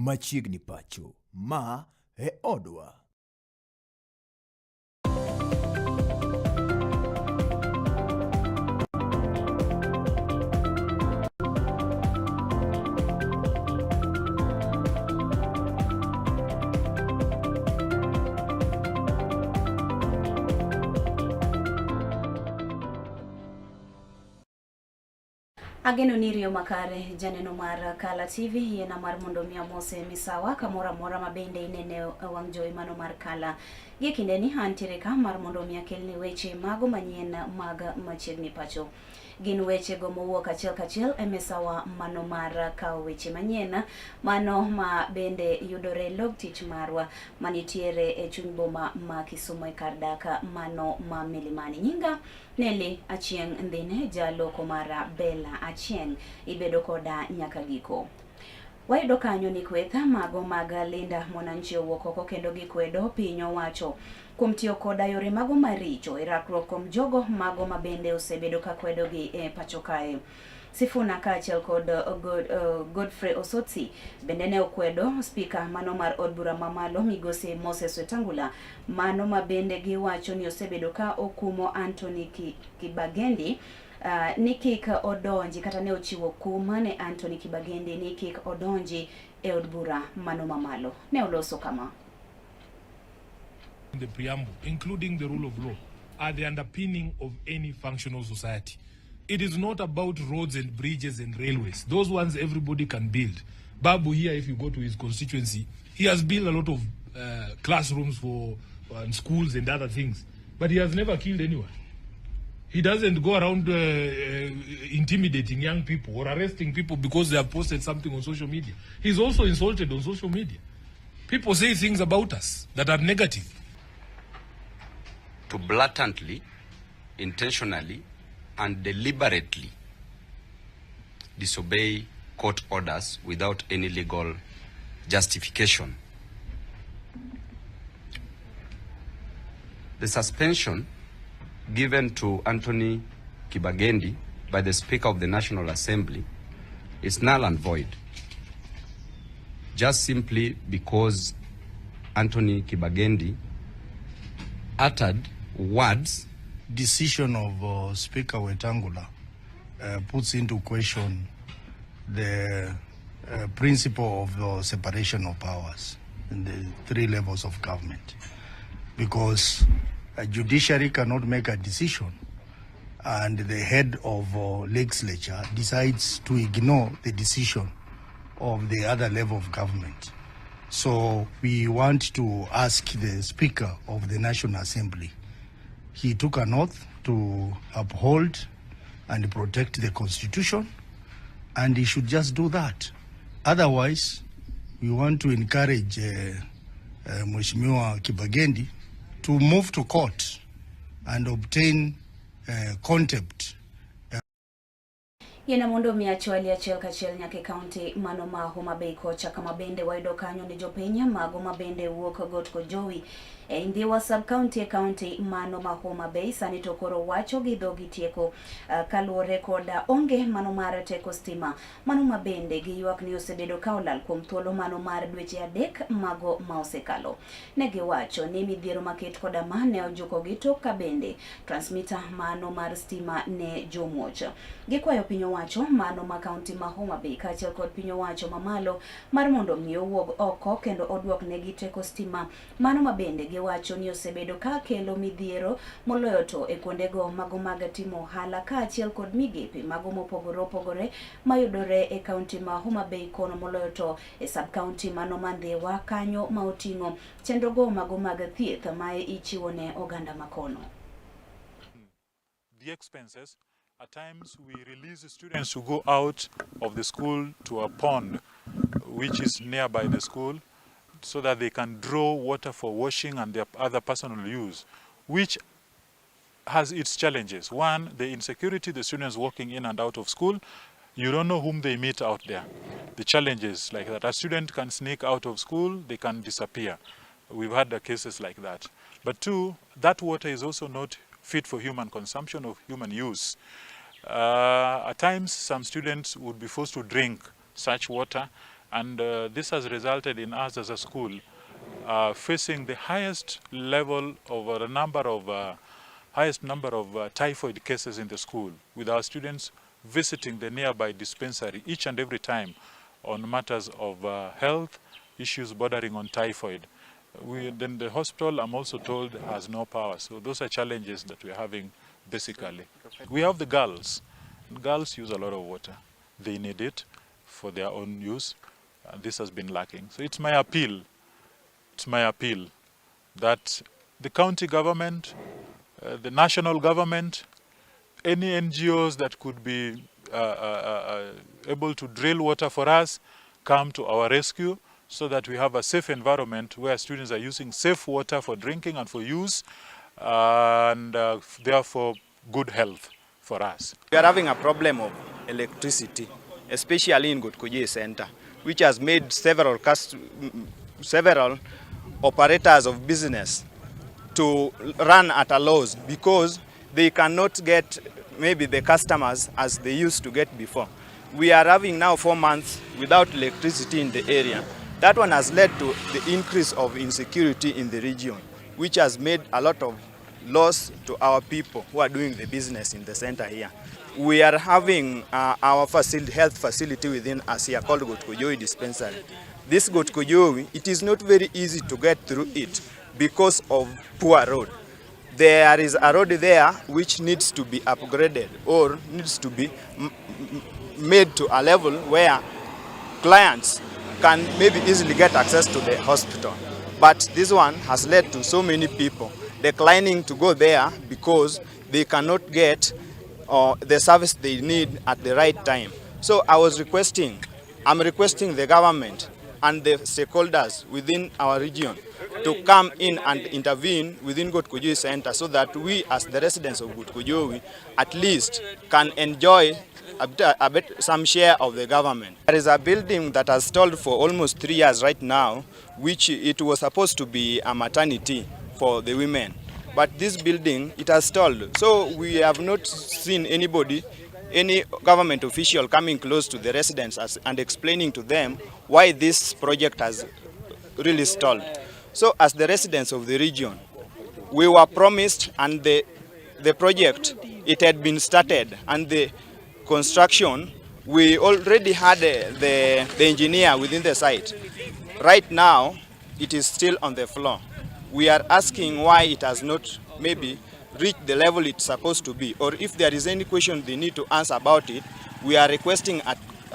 Machiegni Pacho, ma e odwa. Ageno nirio makare janeno mar Kala TV yena mar mondo mia mose misawa kamora mora mabende inene wang' jowi mano mar Kala. Gi kinde ni antiere ka mar mondo mia kelni weche mago manyien mag Machiegni Pacho. Gin weche go mowuok achiel kachiel e misawa mano mar kao weche manyien mano ma bende yudore log tich marwa manitiere e chuny boma ma Kisumu e kar daka mano ma Milimani. Nyinga Neli Achieng' Ndhine jaloko mara Bella Achieng' ibedo koda nyaka giko. Wayudo kanyo ni kwetha mago mag Linda Mwananchi owuok oko kendo gikwedo piny owacho kuom tiyo koda yore mago maricho e rakruok kuom jogo mago mabende osebedo ka kwedo gi e pacho kae. Sifuna kaachiel kod Godfrey Osotsi bende ne okwedo spika mano mar od bura mamalo migosi Moses Wetangula mano mabende giwacho ni osebedo ka okumo Anthony Kibagendi ni kik odonji kata ne ochiwo kuma ne Anthony Kibagendi ni kik odonji e od bura mano mamalo. Ne oloso kama. The preamble, including the rule of law, are the underpinning of any functional society. It is not about roads and bridges and railways. Those ones everybody can build. Babu here, if you go to his constituency, he has built a lot of classrooms for schools and other things. But he has never killed anyone. He doesn't go around intimidating young people or arresting people because they have posted something on social media. He's also insulted on social media. People say things about us that are negative. To blatantly, intentionally, and deliberately disobey court orders without any legal justification. The suspension given to Anthony Kibagendi by the Speaker of the National Assembly is null and void, just simply because Anthony Kibagendi uttered words. Decision of Speaker Wetangula puts into question the principle of separation of powers in the three levels of government, because a judiciary cannot make a decision and the head of legislature decides to ignore the decision of the other level of government. So we want to ask the Speaker of the National Assembly. He took an oath to uphold and protect the Constitution, and he should just do that. Otherwise, we want to encourage Mheshimiwa Kibagendi to move to court and obtain contempt. Yena mondo mi achwali achiel kachiel nyake kaunti mano ma Homa Bay kocha kama bende wayudo kanyo ni jopiny mago mabende wuok Gotko Jowi e Ndhiwa sub county county mano ma Homa Bay sani to koro wacho gi dhogi tieko kaluore koda onge mano mar teko stima mano mabende giywak ni osebedo ka olal kuom thuolo mano mar dweche 3 mago ma osekalo. Ne giwacho ni midhiero maket koda mane ojuko gi to ka bende transmitter mano mar stima ne jomuoch. Gikwayo piny owacho mano ma kaunti ma Homa Bay kaachiel kod piny owacho mamalo mar mondo mi owuog oko kendo odwok negi teko stima mano mabende giwacho ni osebedo ka kelo midhiero moloyo to e kuondego mago mag timo ohala kaachiel kod migepe mago mopogore opogore mayudore e kaunti ma Homa Bay kono moloyo to e sub county mano ma Ndhiwa kanyo ma oting'o chenrogo mago mag thieth ma ichiwo ne oganda makono. The expenses, at times we release the students to go out of the school to a pond which is nearby the school so that they can draw water for washing and their other personal use, which has its challenges. One, the insecurity, the students walking in and out of school. You don't know whom they meet out there. The challenges like that. A student can sneak out of school, they can disappear. We've had the cases like that. But two, that water is also not fit for human consumption or human use. At times, some students would be forced to drink such water And this has resulted in us as a school facing the highest level of highest number of typhoid cases in the school, with our students visiting the nearby dispensary each and every time on matters of health issues bordering on typhoid. Then the hospital, I'm also told, has no power. So those are challenges that we're having basically. We have the girls. Girls use a lot of water. They need it for their own use. This has been lacking. So it's my appeal that the county government, the national government, any NGOs that could be able to drill water for us, come to our rescue so that we have a safe environment where students are using safe water for drinking and for use, and therefore good health for us. We are having a problem of electricity, especially in Gotkoje Center, which has made several operators of business to run at a loss because they cannot get maybe the customers as they used to get before. We are having now 4 months without electricity in the area. That one has led to the increase of insecurity in the region, which has made a lot of loss to our people who are doing the business in the center here. We are having our health facility within us here called Gotkojowi Dispensary. This Gotkojowi, it is not very easy to get through it because of poor road. There is a road there which needs to be upgraded or needs to be made to a level where clients can maybe easily get access to the hospital. But this one has led to so many people declining to go there because they cannot get the service they need at the right time. So I'm requesting the government and the stakeholders within our region to come in and intervene within Gotkojowi Center so that we as the residents of Gotkojowi at least can enjoy some share of the government. There is a building that has stalled for almost 3 years right now, which it was supposed to be a maternity for the women. But this building, it has stalled. So we have not seen any government official coming close to the residents and explaining to them why this project has really stalled. So as the residents of the region, we were promised, and the project, it had been started, and the construction, we already had the engineer within the site. Right now, it is still on the floor. We are asking why it has not maybe reached the level it's supposed to be, or if there is any question they need to answer about it, we are requesting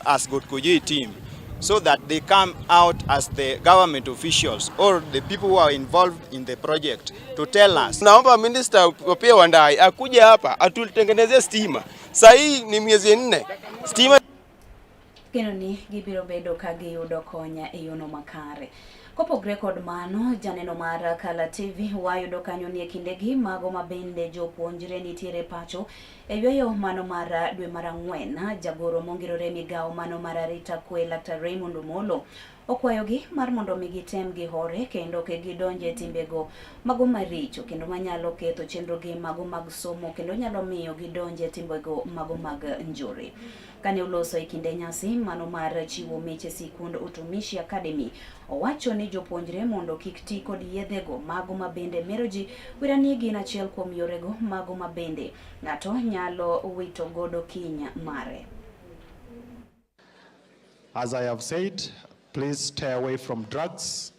as Gotkojowi team so that they come out as the government officials or the people who are involved in the project to tell us. Naomba Minister Opiyo Wandayi akuja hapa atutengenezee stima. Sahii ni miezi 4. Stima Kenoni gibiro bedo kagiyudo konya e yono makare. Kopogre kod mano, janeno mar Kala TV wayudo kanyo ni e kindegi mago mabende jopuonjre nitiere pacho e yweyo mano mar dwe mar Ang'wen. Jagoro mongirore migawo mano mar arita kwe Dr. Raymond Omolo okwayogi mar mondo mi gitem gi hore kendo ke gidonje timbego mago maricho kendo manyalo ketho chenrogi mago mag somo kendo nyalo miyo gidonje timbego mago mag njore. Kane uloso e kinde nyasi mano mar chiwo meche sikund Utumishi Academy, owacho ni jopuonjre mondo kik ti kod yedhego mago mabende meroji wirani gin achiel kuom yorego mago mabende ng'ato nyalo wito godo kiny mare. As I have said, please stay away from drugs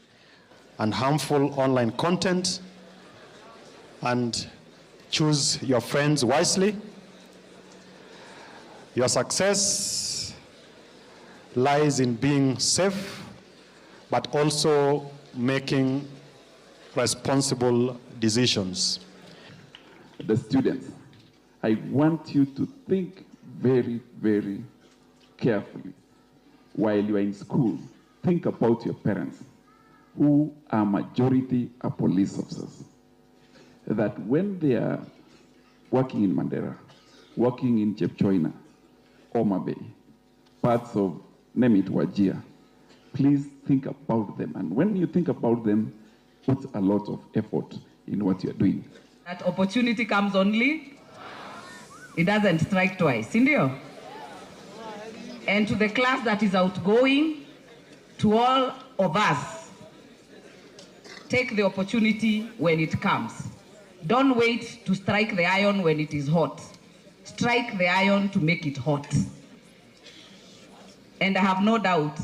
and harmful online content and choose your friends wisely. Your success lies in being safe, but also making responsible decisions. The students, I want you to think very, very carefully while you are in school. Think about your parents, who are majority are police officers. That when they are working in Mandera, working in Chepchoina, Homa Bay, parts of, name it, Wajir, please think about them. And when you think about them, put a lot of effort in what you're doing. That opportunity comes only, it doesn't strike twice, Indio. And to the class that is outgoing, To all of us, take the opportunity when it comes. Don't wait to strike the iron when it is hot. Strike the iron to make it hot. And I have no doubt.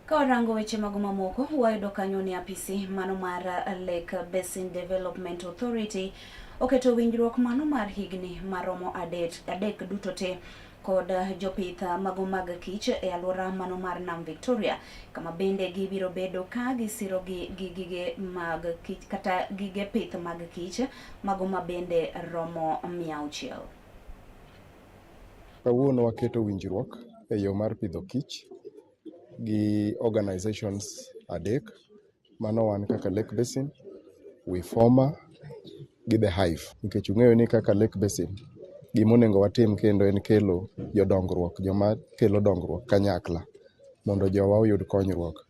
Kawarango weche mago mamoko, wayudo kanyo ni apisi mano mar Lake Basin Development Authority oketo winjruok mano mar higni maromo adek duto te kod jopith mago mag kich e alwora mano mar Nam Victoria, kama bende gibiro bedo ka gisiro gi gige mag kich kata gige pith mag kich mago mabende romo 600. Kawuono waketo winjruok e yo mar pidho kich gi organizations adek, mano wan kaka Lake Basin, Wechemanyien gi The Hive. Nikech ung'eyo ni kaka Lake Basin, gimonego watim kendo en kelo jodongruok, joma kelo dongruok kanyakla mondo jowa oyud konyruok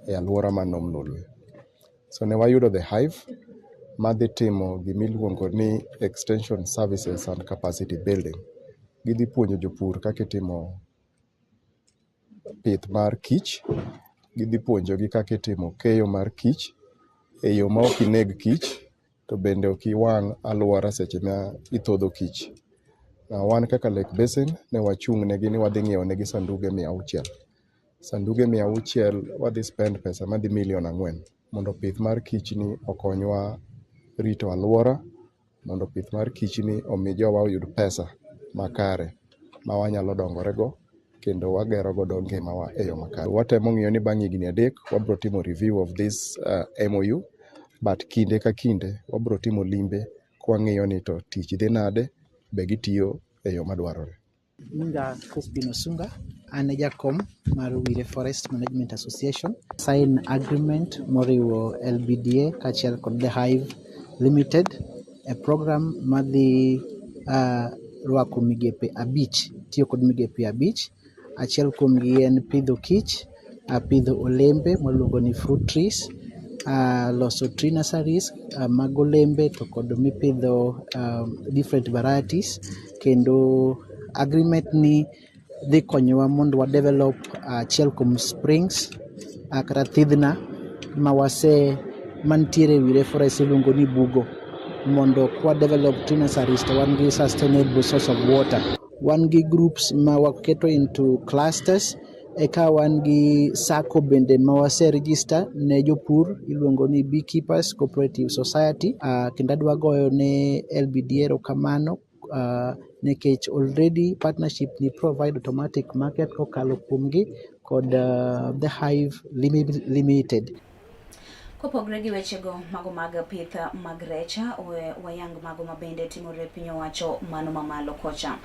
e alwora ma Nom Nolwe. So ne wayudo The Hive madhi timo gimiluongo ni extension services and capacity building. Gidhi puonjo jopur kaka itimo pith mar kich, gidhi puonjogi kaka itimo keyo mar kich e yo ma ok ineg kich, to bende ok iwang' alwora seche ma ithodho kich. Wan kaka Lake Basin ne wachung' negi ni wadhi ng'iewo negi sanduge 600. Sanduge 600 wadhi spend pesa madhi $4,000,000 mondo pith mar kich ni okonywa rito alwora, mondo pith mar kich ni omi jowa oyud pesa makare ma wanyalo dongorego kendo wagero godo ngimawa e yo makare. Watemo ng'iyo ni bang' higni 3 wabiro timo review of this MOU, but kinde ka kinde wabiro timo limbe kwang'iyo ni to tich dhi nade, be gitiyo e yo madwarore. Nyinga Crispin Osunga, an e jakom mar Wire Forest Management Association. Sign agreement moriwo LBDA kaachiel kod The Hive Limited, a program madhi rwako migepe 5, tiyo kod migepe 5. Achiel kuomgi en pidho kich, pidho olembe mwaluongo ni fruit trees, loso tree nurseries mag olembe to kod mipidho different varieties. Kendo agreement ni dhi konyowa mondo wa develop achiel kuom springs kata thidhna mantiere Wire Forest iluongo ni bugo, mondo kwa develop tree nurseries to wan gi sustainable source of water. Wan gi groups ma waketo into clusters, eka wan gi sacco bende ma wase register ne jopur iluongo ni Beekeepers Cooperative Society. Kendo adwa goyo ne LBDA erokamano nekech already partnership ni provide automatic market kokalo kuomgi kod The Hive Limited. Kopogre gi wechego mago mag pith mag rech, wayang mago mabende timore piny owacho mano mamalo kocha.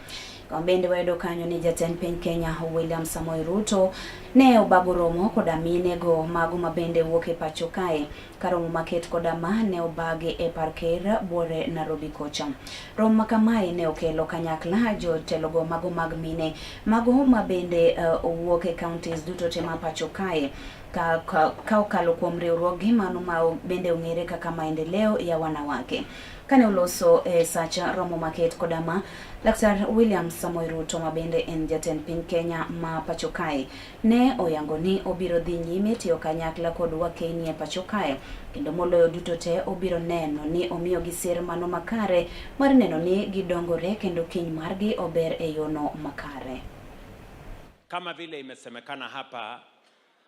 Kama bende wayudo kanyo ni jatend piny Kenya William Samoei Ruto ne obago romo koda minego mago mabende wuok e pacho kae, karomo maket koda ma ne obagi e parker buore Nairobi kocha. Romo makamae ne okelo kanyakla jotelogo mago mag mine mago mabende wuok e counties duto te ma pacho kae, ka okalo kuom riwruogi mano ma bende ong'ere kaka maendeleo ya wanawake. Kane uloso sacha romo maket kodama, Dr. William Samoei Ruto mabende en jatend piny Kenya ma pacho kae ne oyango ni obiro dhi nyime tiyo kanyakla kod wakeni e pacho kae, kendo moloyo duto te obiro neno ni omiyo gi sir mano makare mar neno ni gidongore kendo kiny margi ober e yono makare. Kama vile imesemekana hapa,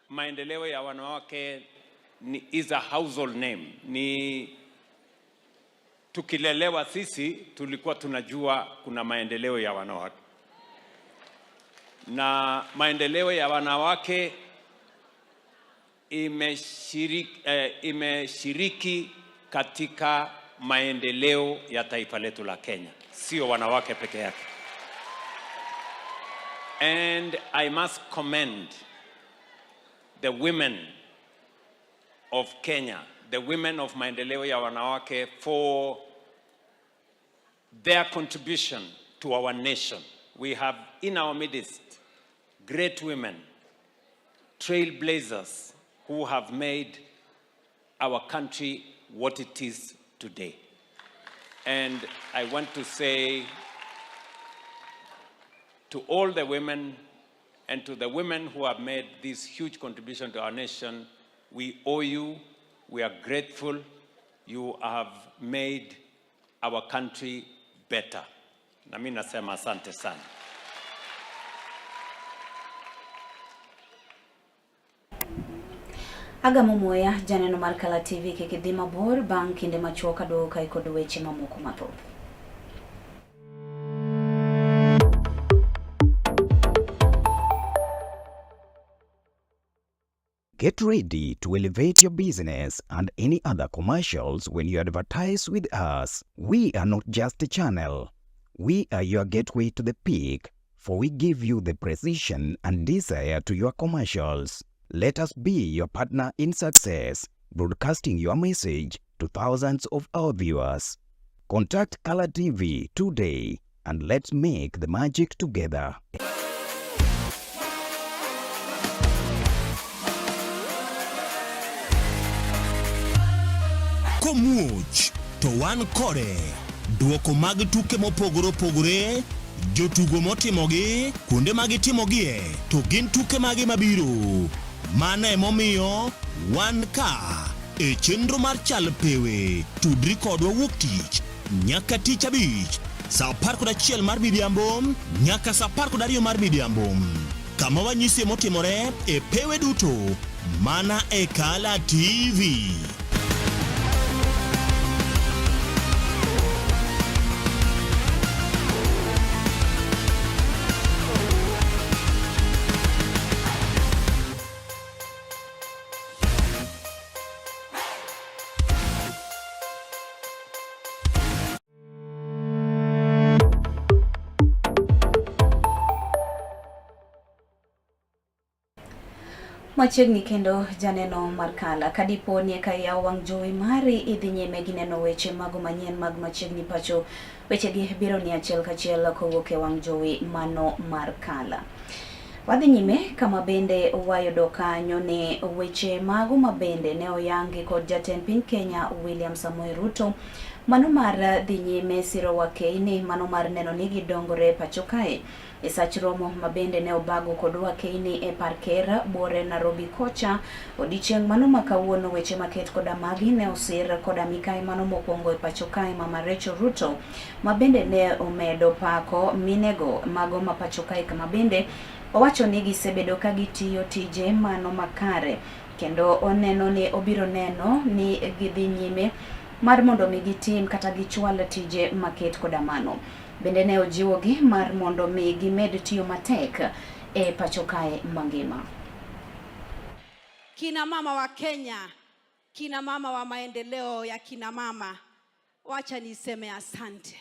maendeleo ya wanawake is a household name. Ni tukilelewa sisi tulikuwa tunajua kuna maendeleo ya wanawake. Na maendeleo ya wanawake imeshiriki katika maendeleo ya taifa letu la Kenya. Sio wanawake peke yake. And I must commend the women of Kenya, the women of maendeleo ya wanawake, for their contribution to our nation. We have in our midst great women, trailblazers, who have made our country what it is today. And I want to say to all the women and to the women who have made this huge contribution to our nation, we owe you, we are grateful. You have made our country better. Na mimi nasema asante sana. Agamo moya janeno mar Kala TV kikidhi mabor bang' kinde machuok aduoka kod weche mamoko mathoth. Get ready to elevate your business and any other commercials when you advertise with us. We are not just a channel. We are your gateway to the peak, for we give you the precision and desire to your commercials. Let us be your partner in success, broadcasting your message to thousands of our viewers. Contact Kala TV today and let's make the magic together. Komuoch to wan kode duoko mag tuke mopogore opogore, jotugo motimogi, kuonde mag timogie, to gin tuke mage mabiro. Mano emomiyo wan ka e chenro mar chal pewe, tudri kodwa wuok tich nyaka tich abich saa 11 mar midhiambo nyaka saa 12 mar midhiambo, kama wanyisi motimore e pewe duto mana e Kala TV. Machiegni kendo janeno mar Kala kadipo ni ka yaw wang' jowi mari idhi nyime gi neno weche mago manyien mag Machiegni Pacho. Weche gi biro ni achiel kachiel kowuok e wang' jowi mano mar Kala. Wadhi nyime kama bende wayudo kanyo ni weche mago mabende ne oyangi kod jatend piny Kenya William Samoei Ruto, mano mar dhi nyime siro wakeini, mano mar neno ni gidongore pacho kae. E sach romo mabende ne obago kod wakeini e parkera bore Nairobi kocha, odichieng' mano makawuono weche maket koda magi ne osir koda mikai mano mokwongo e pacho kae Mama Rachel Ruto, mabende ne omedo pako minego mago ma pacho kae kama bende owacho ni gisebedo ka gitiyo tije mano makare, kendo oneno ni obiro neno ni gidhi nyime mar mondo mi gitim kata gichwal tije maket koda mano. Bende ne ojiwogi mar mondo mi gimed tiyo matek e pacho kae mangima. Kina mama wa Kenya, kina mama wa maendeleo ya kina mama, wacha niseme asante.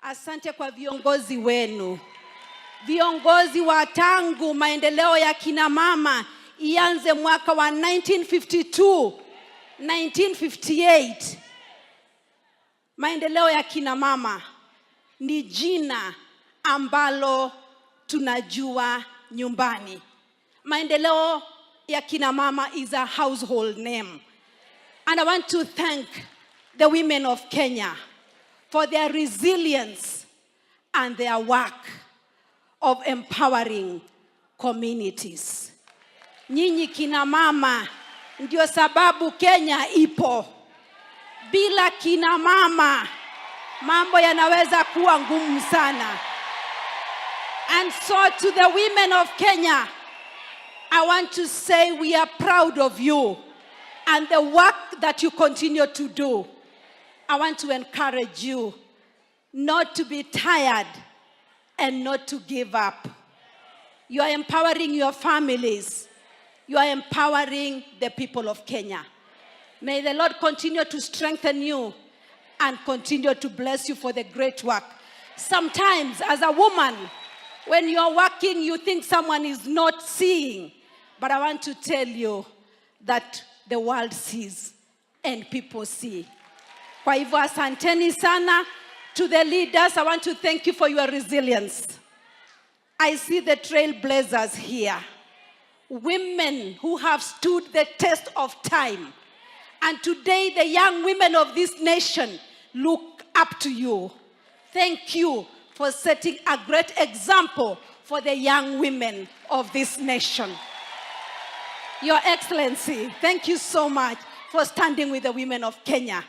Asante kwa viongozi wenu. Viongozi wa tangu maendeleo ya kina mama ianze mwaka wa 1952, 1958. Maendeleo ya kina mama ni jina ambalo tunajua nyumbani. Maendeleo ya kina mama is a household name. And I want to thank the women of Kenya for their resilience and their work of empowering communities. Nyinyi kina mama ndio sababu Kenya ipo. Bila kina mama mambo yanaweza kuwa ngumu sana. And so to the women of Kenya, I want to say we are proud of you and the work that you continue to do. I want to encourage you not to be tired and not to give up. You are empowering your families. You are empowering the people of Kenya. May the Lord continue to strengthen you and continue to bless you for the great work. Sometimes as a woman, when you are working, you think someone is not seeing. But I want to tell you that the world sees and people see. Kwa hivyo asanteni sana. To the leaders, I want to thank you for your resilience. I see the trailblazers here. Women who have stood the test of time. And today the young women of this nation look up to you. Thank you for setting a great example for the young women of this nation. Your Excellency, thank you so much for standing with the women of Kenya.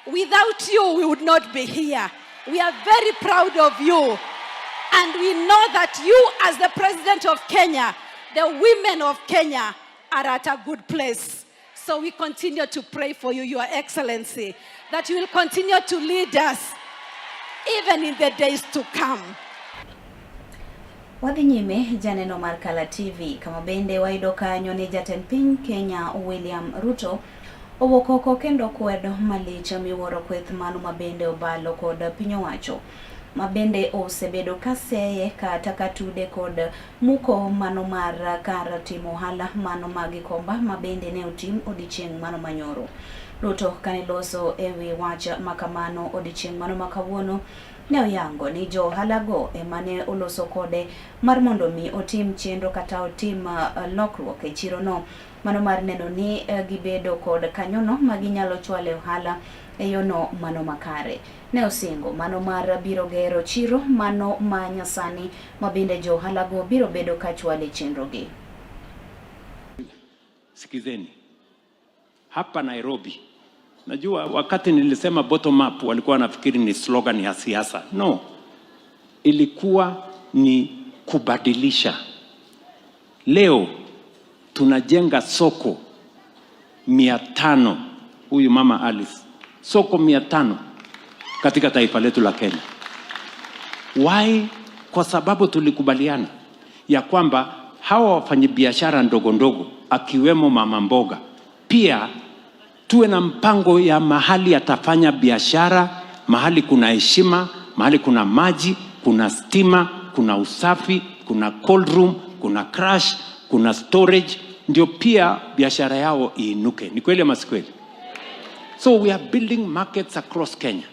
Without you, we would not be here. We are very proud of you. And we know that you, as the President of Kenya, the women of Kenya are at a good place. So we continue to pray for you, Your Excellency, that you will continue to lead us even in the days to come. Wadhi nyime janeno mar Kala TV kama bende wayudo kanyo ni jatend piny Kenya William Ruto owuok oko kendo kwedo malich miwuoro kweth mano mabende obalo kod piny owacho mabende osebedo kaseye kata katude kod muko mano mar kar timo ohala mano magikomba mabende ne otim odiochieng' mano manyoro. Ruto kaniloso ewi wach makamano odiochieng' mano makawuono ne oyango ni jo halago emane oloso kode mar mondo mi otim chenro kata otim lokruok e chiro no mano mar neno ni gibedo kod kanyono maginyalo chwale ohala e yono mano makare. Ne osingo mano mar biro gero chiro mano manyasani mabinde jo halago biro bedo kachwale chenro gi. Sikizeni, hapa Nairobi, najua wakati nilisema bottom up walikuwa wanafikiri ni slogan ya siasa. No, ilikuwa ni kubadilisha. Leo tunajenga soko 500, huyu mama Alice, soko 500 katika taifa letu la Kenya. Why? Kwa sababu tulikubaliana ya kwamba hawa wafanyabiashara ndogo ndogo akiwemo mama mboga pia tuwe na mpango ya mahali atafanya biashara, mahali kuna heshima, mahali kuna maji, kuna stima, kuna usafi, kuna cold room, kuna crash, kuna storage, ndio pia biashara yao iinuke. Ni kweli ama si kweli? So we are building markets across Kenya.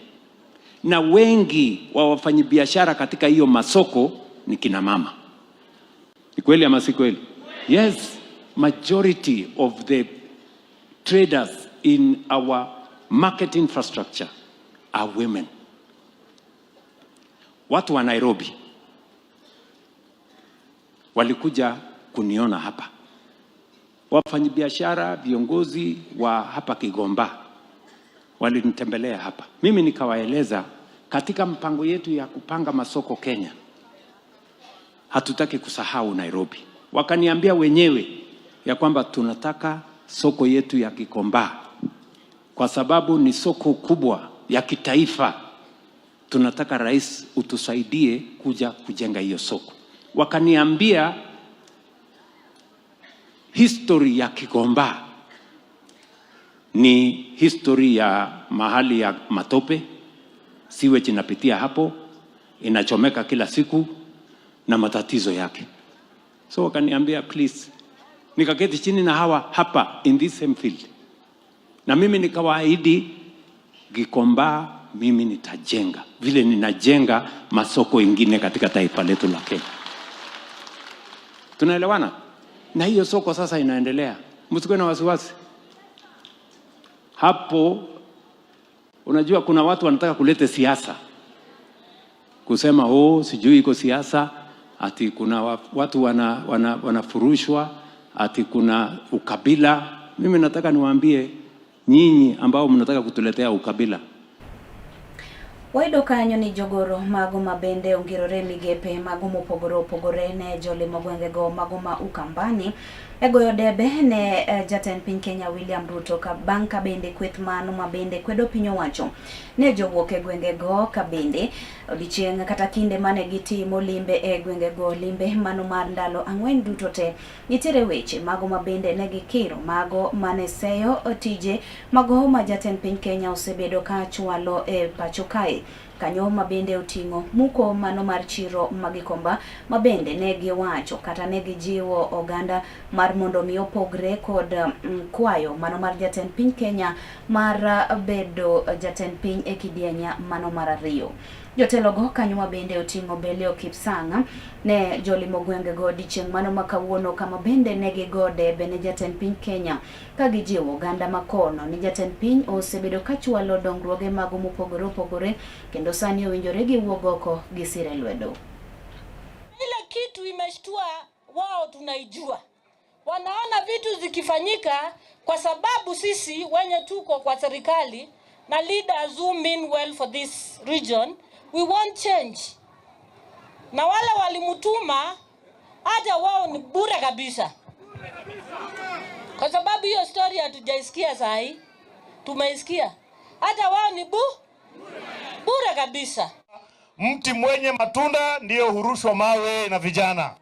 Na wengi wa wafanyabiashara katika hiyo masoko ni kina mama. Ni kweli ama si kweli? Yes, majority of the traders in our market infrastructure are women. Watu wa Nairobi walikuja kuniona hapa. Wafanyabiashara, viongozi wa hapa Kigomba walinitembelea hapa. Mimi nikawaeleza katika mpango yetu ya kupanga masoko Kenya, hatutaki kusahau Nairobi. Wakaniambia wenyewe ya kwamba tunataka soko yetu ya Kigomba kwa sababu ni soko kubwa ya kitaifa. Tunataka rais utusaidie kuja kujenga hiyo soko. Wakaniambia history ya Kigomba ni history ya mahali ya matope, siwe chinapitia hapo, inachomeka kila siku na matatizo yake. So wakaniambia please, nikaketi chini na hawa hapa in this same field. Na mimi nikawaahidi Gikomba mimi nitajenga vile ninajenga masoko ingine katika taifa letu la Kenya. Tunaelewana? Na hiyo soko sasa inaendelea. Msikuwe na wasiwasi. Hapo unajua kuna watu wanataka kuleta siasa. Kusema sijui iko siasa, ati kuna watu wanafurushwa, ati kuna ukabila. Mimi nataka niwaambie nyinyi ambao mnataka kutuletea ukabila. Wayudo kanyo ni jogoro mago mabende ongirore migepe mago mopogore opogore ne jolimo gwengego mago ma Ukambani egoyo debe ne jatend piny Kenya William Ruto ka bang' ka bende kweth mano mabende kwedo piny owacho ne jowuok e gwengego ka bende odiochieng' kata kinde mane gitimo limbe e gwengego, limbe mano mar ndalo 4 duto te. Nitiere weche mago mabende ne gikiro mago mane seyo tije mago ma jatend piny Kenya osebedo ka chwalo e pacho kae. Kanyo mabende oting'o muko mano mar chiro magikomba mabende ne giwacho kata ne gijiwo oganda mar mondo mi opogre kod kwayo mano mar jatend piny Kenya mar bedo jatend piny e kidienya mano mar 2. Jotelogo kanyo mabende oting'o Belio Kipsang ne jolimo gwengego odiochieng' mano makawuono kama bende ne gigode bene jatend piny Kenya ka gijiwo oganda makono ni jatend piny osebedo ka chwalo dongruoge mago mopogore opogore kendo sani owinjore giwuog oko gi sire lwedo. Ile kitu kitu imeshtua wao tunaijua. Wanaona vitu zikifanyika kwa sababu sisi wenye tuko kwa serikali na leaders who mean well for this region, we want change. Na wale walimutuma hata wao ni bure kabisa. Kwa sababu hiyo story hatujaisikia sahi, tumeisikia. Hata wao ni bure kabisa. Mti mwenye matunda ndio hurushwa mawe na vijana.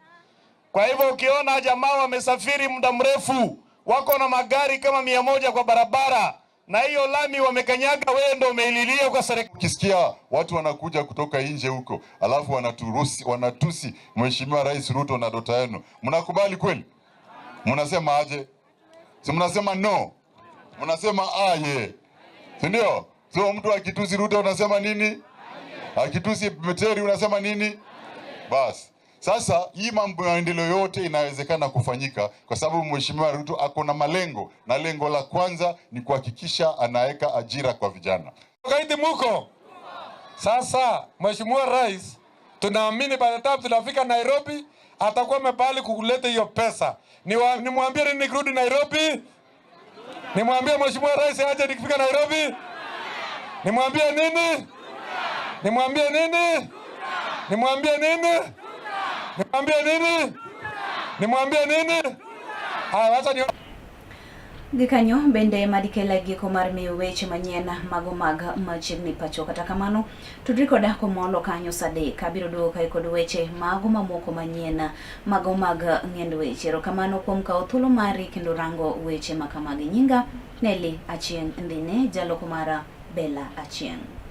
Kwa hivyo ukiona jamaa wamesafiri muda mrefu, wako na magari kama 100 kwa barabara, na hiyo lami wamekanyaga, wewe ndio umeililia kwa serikali. Ukisikia watu wanakuja kutoka nje huko, alafu wanatusi Mheshimiwa Rais Ruto na dota yenu, mnakubali kweli? Mnasema aje? Si mnasema no? Mnasema aye. Si ndio? So mtu akitusi Ruto unasema nini? Akitusi Meteri unasema nini? Bas. Sasa hii mambo ya maendeleo yote inawezekana kufanyika kwa sababu Mheshimiwa Ruto ako na malengo, na lengo la kwanza ni kuhakikisha anaweka ajira kwa vijana. Kaiti muko. Sasa Mheshimiwa Rais, tunaamini by the time tunafika Nairobi atakuwa amepali kuleta hiyo pesa. Nimwambie nini nikirudi Nairobi? Nimwambie Mheshimiwa Rais aje nikifika Nairobi? Nimwambie nini? Nimwambie nini? Nimwambie nini? Nimwambie nini? Nimwambie nini? Wacha ni Gikanyo bende madikela giko mar miyo weche manyien mago mag Machiegni Pacho. Kata kamano tudriko dako mondo kanyo sade kabiro duoka kod weche mago mamoko manyien mago mag ng'end weche. Erokamano kuom kawo thuolo mari kendo rango weche makamagi. Nyinga Nelly Achieng' Ndine, jaloko mara Bella Achieng'.